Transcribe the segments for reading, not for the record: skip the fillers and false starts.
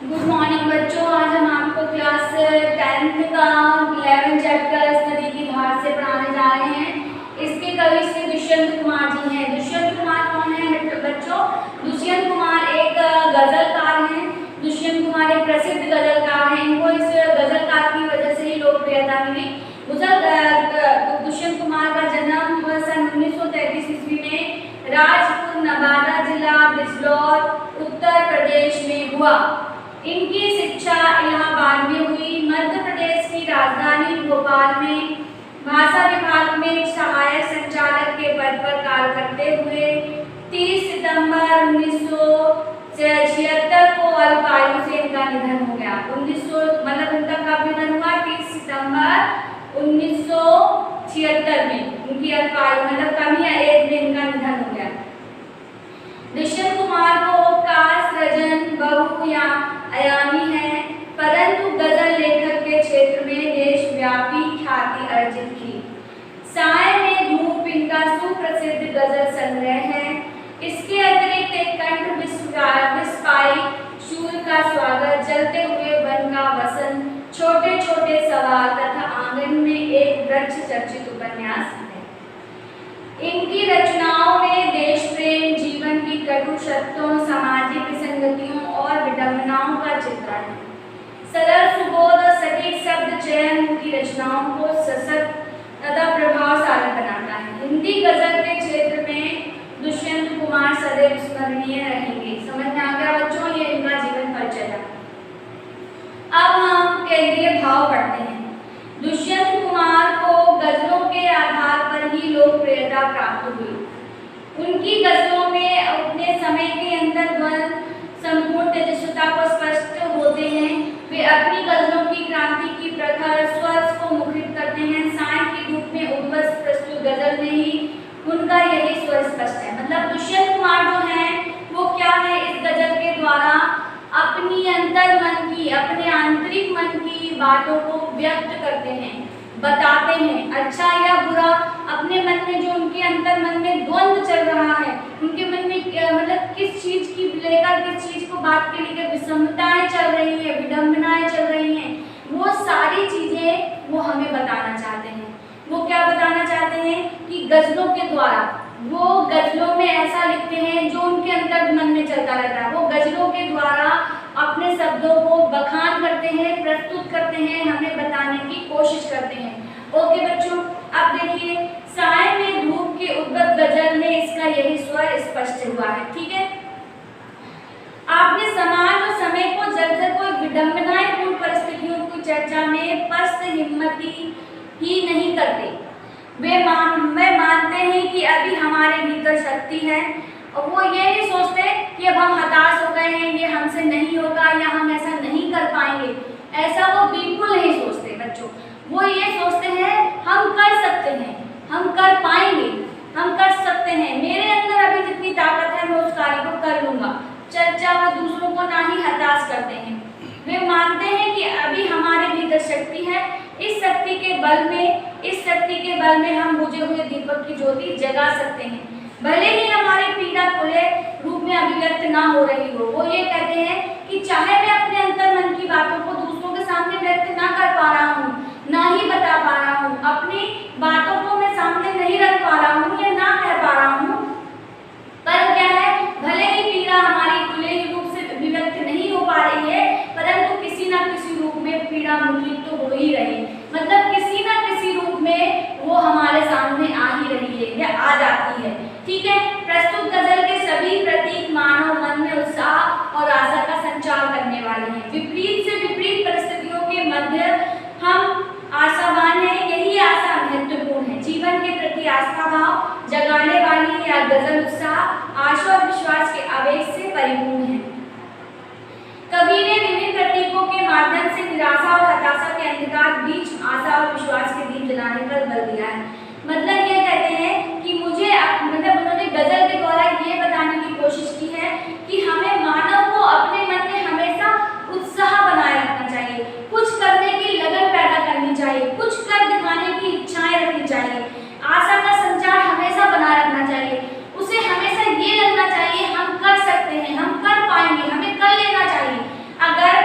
Good morning बच्चों। आज हम आपको क्लास 10th का 11 चैप्टर नदी की धार से पढ़ाने जा रहे हैं। इसके कवि श्री दुष्यंत कुमार जी हैं। दुष्यंत कुमार कौन है बच्चों? दुष्यंत कुमार एक गजलकार हैं। दुष्यंत कुमार एक प्रसिद्ध गजलकार हैं। इनको इस गजलकार की वजह से ही लोकप्रियता मिली। दुष्यंत कुमार का जन्म सन 1933 ईस्वी में राजपुर नवादा जिला बिजनौर उत्तर प्रदेश में हुआ। इनकी शिक्षा इलाहाबाद में हुई। मध्य प्रदेश की राजधानी भोपाल में भाषा विभाग में सहायक संचालक के पद पर कार्य करते हुए 30 सितंबर 1976 को अल्पायु से इनका निधन हो गया। 1900 मतलब इनका कब निधन हुआ? 30 सितंबर 1976 में उनकी अल्पायु मतलब कम ही एज में इनका निधन हो गया। दुष्यंत कुमार को का सृजन बहुआयामी है, परंतु गजल लेखक के क्षेत्र में देशव्यापी ख्याति अर्जित की। साय में धूप इनका सुप्रसिद्ध गजल संग्रह है। इसके अतिरिक्त एक कंठ विस्फाई शूल का स्वागत, जलते हुए वन का वसंत, छोटे छोटे सवाल तथा आंगन में एक वृक्ष चर्चित उपन्यास है। इनकी रचनाओं में देश प्रेम, जीवन की कटु सत्यों, सामाजिक विसंगतियों और विडंबनाओं का चित्रण है। सरल सुबोध और सटीक शब्द चयन उनकी रचनाओं को सशक्त तथा प्रभावशाली बनाता है। हिंदी गजल के क्षेत्र में दुष्यंत कुमार सदैव स्मरणीय रहेंगे। समझ में आ गया बच्चों? ये इनका जीवन परिचय था। अब हम केंद्रीय भाव पढ़ते हैं। दुष्यंत कुमार को गजलों के आधार पर ही लोकप्रियता प्राप्त हुई। उनकी गजलों में अपने समय के अंदर द्वंद संपूर्ण तेजस्विता को स्पष्ट होते हैं। वे अपनी गजलों की क्रांति की प्रखर स्वर को मुखरित करते हैं। साय की धूप में उद्वस प्रस्तुत गजल में ही उनका यही स्वर स्पष्ट है। मतलब दुष्यंत कुमार जो है वो क्या है, इस गजल के द्वारा अपनी अंतर मन की, अपने आंतरिक मन की बातों को व्यक्त करते हैं, बताते हैं। अच्छा या बुरा, अपने मन में जो उनके अंतर मन में द्वंद चल रहा है, उनके मन में मतलब किस चीज की लेकर किस चीज को बात के लेकर विषमताएं चल रही है, विडंबनाएं चल रही हैं, वो सारी चीजें वो हमें बताना चाहते हैं। वो क्या बताना चाहते हैं कि गजलों के द्वारा वो गजलों में ऐसा लिखते हैं जो उनके अंतर मन में चलता रहता है। वो गजलों के द्वारा अपने शब्दों को बखान करते हैं, प्रस्तुत करते हैं, हमें बताने की कोशिश करते हैं। ओके बच्चों, अब देखिए साय में धूप के उद्गत गजल में इसका यही स्वर स्पष्ट हुआ है। ठीक है, आपने समाज और समय को जलकर कोई विडंबनापूर्ण परिस्थितियों की चर्चा में पस्त हिम्मती ही नहीं करते। वे मानते हैं कि अभी हमारे भीतर शक्ति है, और वो ये नहीं सोचते कि अब हम हताश हो गए हैं, ये हमसे नहीं होगा या हम ऐसा नहीं कर पाएंगे। ऐसा वो बिल्कुल नहीं सोचते बच्चों। वो ये सोचते हैं हम कर सकते हैं, हम कर पाएंगे, हम कर सकते हैं, मेरे अंदर अभी जितनी ताकत है मैं उस कार्य को कर लूँगा। चर्चा वो दूसरों को ना ही हताश करते हैं। वे मानते हैं कि अभी हमारे भीतर शक्ति है। इस शक्ति के बल में हम बुझे हुए दीपक की ज्योति जगा सकते हैं, भले ही हमारी पीड़ा खुले रूप में अभिव्यक्त ना हो रही हो। वो ये कहते हैं कि चाहे मैं अपने अंतर मन की बातों को दूसरों के सामने व्यक्त ना कर पा रहा हूँ, ना ही बता पा रहा हूँ, अपनी बातों को मैं सामने नहीं रख पा रहा हूँ या ना कह पा रहा हूँ, पर क्या है, भले ही पीड़ा हमारी खुले रूप से अभिव्यक्त नहीं हो पा रही है, परंतु किसी न किसी रूप में पीड़ा मुखरित तो हो ही रही, मतलब किसी न किसी रूप में वो हमारे सामने आ ही रही है या आ जाती है। ठीक है, प्रस्तुत गजल के सभी प्रतीक मानव मन में उत्साह और आशा का संचार करने वाले हैं। विपरीत से विपरीत परिस्थितियों के मध्य हम आशावान हैं। यही आशा महत्वपूर्ण है। जीवन के प्रति आस्था भाव जगाने वाली यह गजल उत्साह, आशा और विश्वास के आवेश से परिपूर्ण है। कवि ने विभिन्न प्रतीकों के माध्यम से निराशा और हताशा के अंधकार बीच आशा और विश्वास के दीप जलाने पर बल दिया है। मतलब ये कहते हैं कि मतलब उन्होंने गजल के द्वारा ये बताने की कोशिश की है कि हमें मानव को अपने मन में हमेशा उत्साह बनाए रखना चाहिए, कुछ करने की लगन पैदा करनी चाहिए, कुछ कर दिखाने की इच्छाएं रखनी चाहिए, आशा का संचार हमेशा बनाए रखना चाहिए। उसे हमेशा ये लगना चाहिए हम कर सकते हैं, हम कर पाएंगे, हमें कर लेना चाहिए। अगर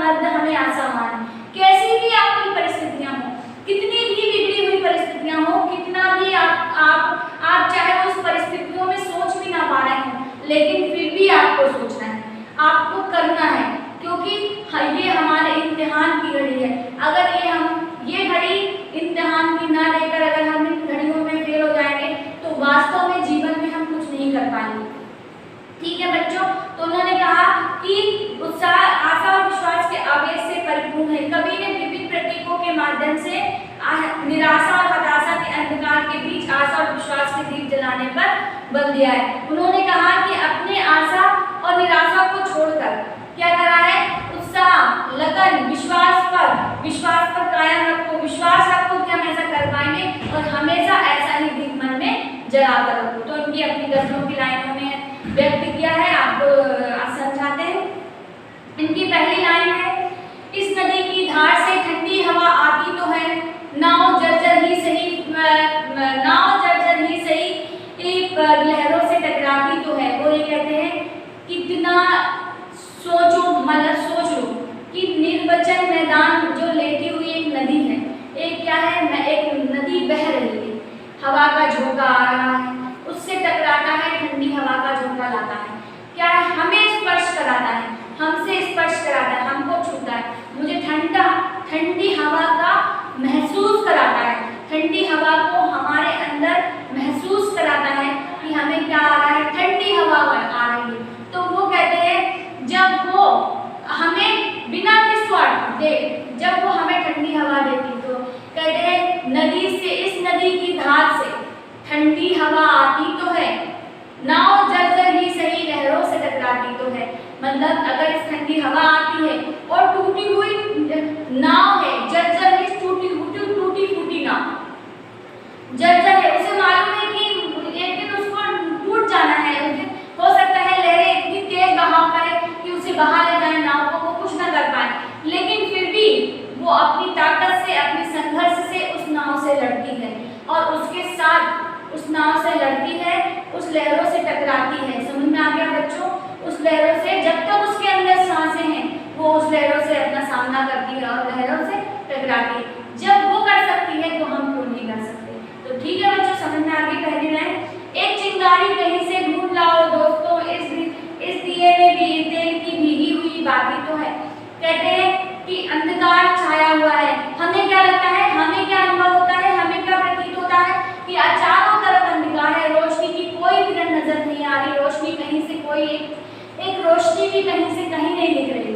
मध्य हमें आसामान। कैसी भी आपकी परिस्थितियां हो, कितनी भी बिगड़ी हुई परिस्थितियां हो, कितना भी आप चाहे उस परिस्थितियों में सोच भी ना पा रहे हो, लेकिन फिर भी आपको सोचना है, आपको करना है, क्योंकि ये हमारे इम्तिहान की घड़ी है। अगर ये घड़ी इम्तिहान की ना लेकर अगर हम इन घड़ियों में फेल हो जाएंगे तो वास्तव में जीवन में हम कुछ नहीं कर पाएंगे। ठीक है बच्चों, तो उन्होंने कहा कि उत्साह, आशा और विश्वास के आवेश से परिपूर्ण है। कवि ने विविध प्रतीकों के माध्यम से निराशा और हताशा के अंधकार के बीच आशा और विश्वास के दीप जलाने पर बल दिया है। उन्होंने कहा कि अपने आशा और निराशा को छोड़कर क्या करा है, उत्साह, लगन, विश्वास पर कायम रखो, विश्वास रखो कि हम ऐसा कर पाएंगे और हमेशा ऐसा ही दीप मन में जलाकर रखो। तो इनकी अपनी गजलों की लाइनों में व्यक्त किया है, आपको समझाते हैं। इनकी पहली लाइन है, इस नदी की धार से ठंडी हवा आती तो है, नाव जर्जर ही सही लहरों से टकराती तो है। वो ये कहते हैं, कितना सोच लो कि निर्वचन मैदान जो लेटी हुई एक नदी है, एक क्या है, एक नदी बह रही है, हवा का झोंका आ रहा है, उससे टकराता है, ठंडी हवा का झोंका लाता है, क्या है, हमें स्पर्श कराता है, हमसे स्पर्श कराता है, हमको छूता है, मुझे ठंडी हवा का महसूस कराता है, ठंडी हवा को हमारे अंदर महसूस कराता है कि हमें क्या आ रहा है, ठंडी हवा आ रही है। तो वो कहते हैं, जब वो हमें बिना स्वार्थ दे, जब वो हमें ठंडी हवा देती, तो कहते हैं नदी से, इस नदी की धार से ठंडी हवा आती तो है, नाव जर्जर ही सही लहरों से टकराती तो है। मतलब अगर इस ठंडी हवा आती है और टूटी हुई नाव है, जर्जर ही टूटी फूटी नाव, जर्जर है, उसे मालूम है कि एक दिन उसको टूट जाना है, हो सकता है लहरें इतनी तेज बहाव करे कि उसे बहा ले जाए नाव को, वो कुछ ना कर पाए, लेकिन फिर भी वो अपनी ताकत से, अपने संघर्ष से उस नाव से लड़ती है और उसके साथ उस नाव से लड़ती है, उस लहरों से टकराती है। समझ में आ गया बच्चों? उस लहरों से, जब तक उसके अंदर सांसें हैं, वो उस लहरों से अपना सामना करती है और लहरों से टकराती है। जब वो कर सकती है तो हम क्यों नहीं कर सकते? तो ठीक है बच्चों, समझ में आ गई पहली लाइन। एक चिंगारी कहीं से ढूंढ लाओ दोस्तों, इस दिए में भी तेल की भीगी हुई बाती तो है। कहते हैं कि अंधकार छाया हुआ है, हमें क्या लगता है, हमें क्या अनुभव होता है, हमें क्या प्रतीत होता है कि चारों तरफ अंधकार है, रोशनी की कोई किरण नजर नहीं आ रही, रोशनी कहीं से कोई एक रोशनी भी कहीं से कहीं नहीं दिख रही।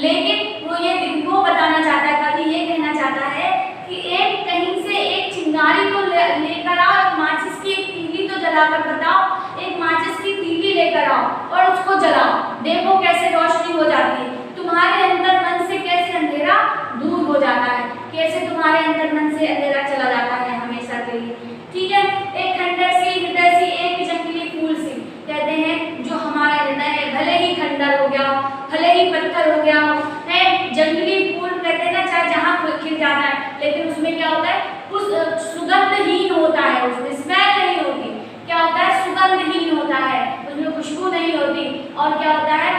लेकिन वो बताना चाहता है, कवि ये कहना चाहता है कि एक कहीं से एक चिंगारी तो लेकर आओ, एक माचिस की एक तीली तो जलाकर बताओ, एक माचिस की तीली लेकर आओ और उसको जलाओ, देखो कैसे रोशनी हो जाती है, तुम्हारे अंदर मन से कैसे अंधेरा दूर हो जाता है, कैसे तुम्हारे अंदर मन से अंधेरा चला जाता है हमेशा के लिए। ठीक है, एक खंडर सी हृदय सी, एक जंगली फूल सी, कहते हैं जो हमारा हृदय है, भले ही खंडर हो गया हो, भले ही पत्थर हो गया हो, है जंगली फूल कहते हैं ना, चाहे जहाँ खिल जाता है, लेकिन उसमें क्या होता है, कुछ सुगंधहीन होता है, उसमें स्मेल नहीं होती, क्या होता है, सुगंधहीन होता है, उसमें खुशबू नहीं होती, और क्या होता है,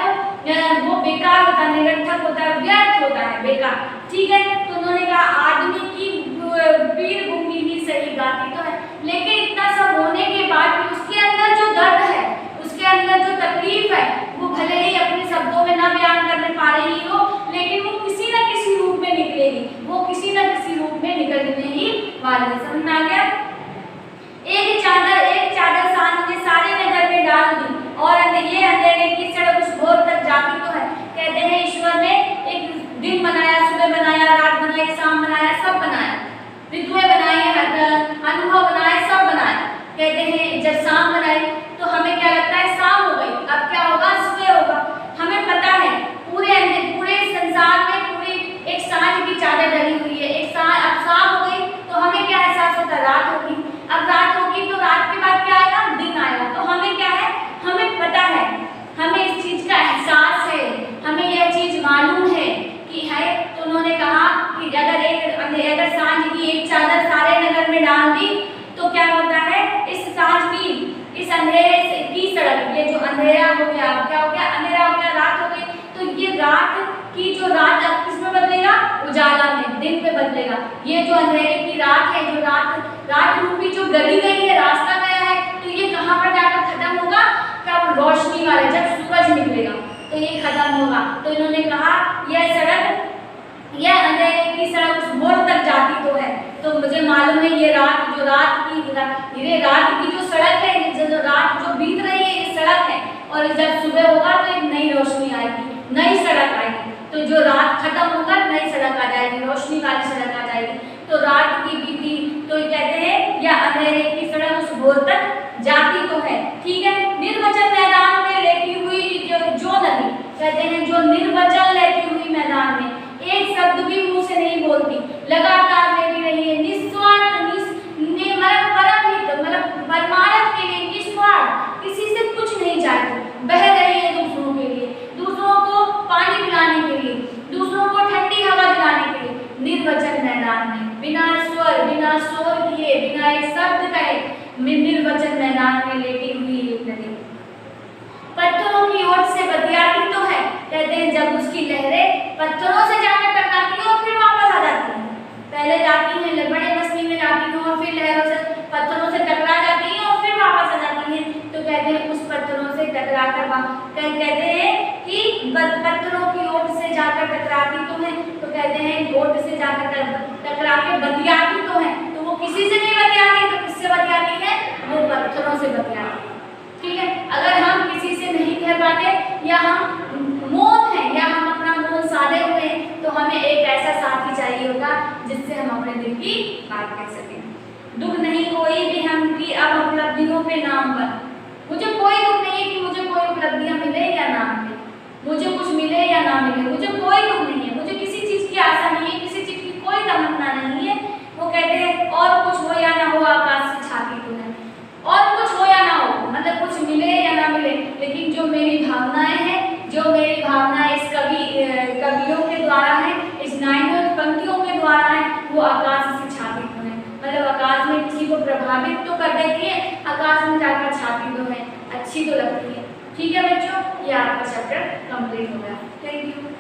वो बेकार होता है, निरर्थक होता है, व्यर्थ होता है, बेकार। ठीक है, तो उन्होंने कहा आदमी की पीर गूंगी ही सही गाती तो है, लेकिन इतना सब होने के बाद भी उसके अंदर जो दर्द है, उसके अंदर जो तकलीफ है, वो भले ही अपने शब्दों में ना बयान करने पा रही हो, लेकिन वो किसी न किसी रूप में निकलेगी, वो किसी न किसी रूप में निकलने ही वाली है। समझ में आ गया? एक चादर सांझ ने सारे नगर में डाल दी और ये अंधेरे की सड़क उस भोर तक जाती तो है। कहते हैं ईश्वर ने एक दिन बनाया, सुबह बनाया, रात बनाई, शाम बनाया, सब बनाया, ऋतुएं बनाई, अनुभव बनाए, सब बनाया। कहते हैं जब शाम बनाई तो हमें क्या लगता है, शाम हो गई, अब क्या होगा, सुबह होगा। हमें पता है पूरे संसार में पूरी एक सांझ की चादर डली हुई है, अब शाम हो गई तो हमें क्या एहसास होता है, रात होगी, अब रात होगी तो रात के बाद क्या आएगा, दिन आएगा। तो हमें क्या है, हमें पता है, हमें इस चीज का एहसास है, हमें यह चीज मालूम है कि है। तो उन्होंने कहा कि अगर सांझ की एक चादर सारे नगर में डाल दी तो क्या होता है, इस सांझ की, इस अंधेरे की सड़क, ये जो अंधेरा हो गया, क्या हो गया, अंधेरा हो गया, रात हो गई, तो ये रात कि जो रात अब किस में बदलेगा, उजाला में, दिन पे बदलेगा। ये जो अंधेरे की रात है, जो रात रूपी जो गली गई है, रास्ता गया है, तो ये कहाँ पर जाकर खत्म होगा, कब रोशनी वाले, जब सूरज निकलेगा तो ये खत्म होगा। तो इन्होंने कहा यह सड़क, यह अंधेरे की सड़क उस मोड़ तक जाती तो है। तो मुझे मालूम है ये रात की जो सड़क है, जो रात जो बीत रही है ये सड़क है, और जब सुबह होगा तो एक नई रोशनी आएगी, नई सड़क आएगी। तो जो रात खत्म होगा नई सड़क आ जाएगी, रोशनी वाली सड़क आ जाएगी। तो रात की बीती, तो कहते हैं या अंधेरे की सड़क उस भोर तक जाती तो है। ठीक है, निर्वचन मैदान में लेटी हुई जो नदी, कहते हैं जो निर्वचन लेटी हुई मैदान में एक शब्द भी मुंह से नहीं बोलती, लगातार लेटी रही है, निस्वार्थ परमार्थ के लिए, निस्वार्थ, किसी से कुछ नहीं चाहती, बह रही है दूसरों के लिए, दूसरों को पानी पिलाने के लिए, दूसरों को ठंडी हवा दिलाने के लिए, निर्वचन मैदान में बिना स्वर, बिना शोर किए, बिना एक शब्द कहे निर्वचन मैदान में लेटी हुई एक नदी पत्थरों की ओट से बतियाती तो है। कहते हैं जब उसकी लहरें पत्थरों से जाकर टकराती हैं और फिर वापस आ जाती हैं, पहले जाती हैं बड़े मछली में जाती हैं और फिर लहरों से पत्थरों से टकरा जाती हैं और फिर वापस आ जाती हैं। तो कहते हैं उस पत्थरों से टकरा कर कहते हैं कि पत्थरों की ओट से जाकर टकराती तो है। तो कहते हैं ओट से जाकर टकरा के बतियाती तो है। तो वो किसी से नहीं बतियाती, तो किससे बतियाती है, वो पत्थरों से बतियाती है। ठीक है, अगर हम किसी से नहीं कह पाते या हम मौन हैं या हम अपना मौन साधे हुए हैं, तो हमें एक ऐसा साथी चाहिए होगा जिससे हम अपने दिल की बात कह सकें। दुख नहीं कोई भी हमकी अब उपलब्धियों पे नाम पर, मुझे कोई दुख नहीं है कि मुझे कोई उपलब्धियां मिले या ना मिले, मुझे कुछ मिले या ना मिले, मुझे कोई दुख नहीं है, मुझे किसी चीज की आशा नहीं है, किसी चीज की कोई तमन्ना नहीं है। वो कहते हैं और कुछ हो या ना हो आकाश से छाती तो है, और कुछ हो या ना हो, मतलब कुछ मिले या ना मिले, लेकिन जो मेरी भावनाएं हैं, जो मेरी भावनाएं इस कवियों के द्वारा है, इस नाइनों पंक्तियों के द्वारा है, वो आकाश से छाती तो है। मतलब आकाश में किसी को प्रभावित तो कर देती है, आकाश में जाकर छाती तो है, अच्छी तो लगती है। ठीक है बच्चों, ये आपका चैप्टर कंप्लीट हो गया। Thank you.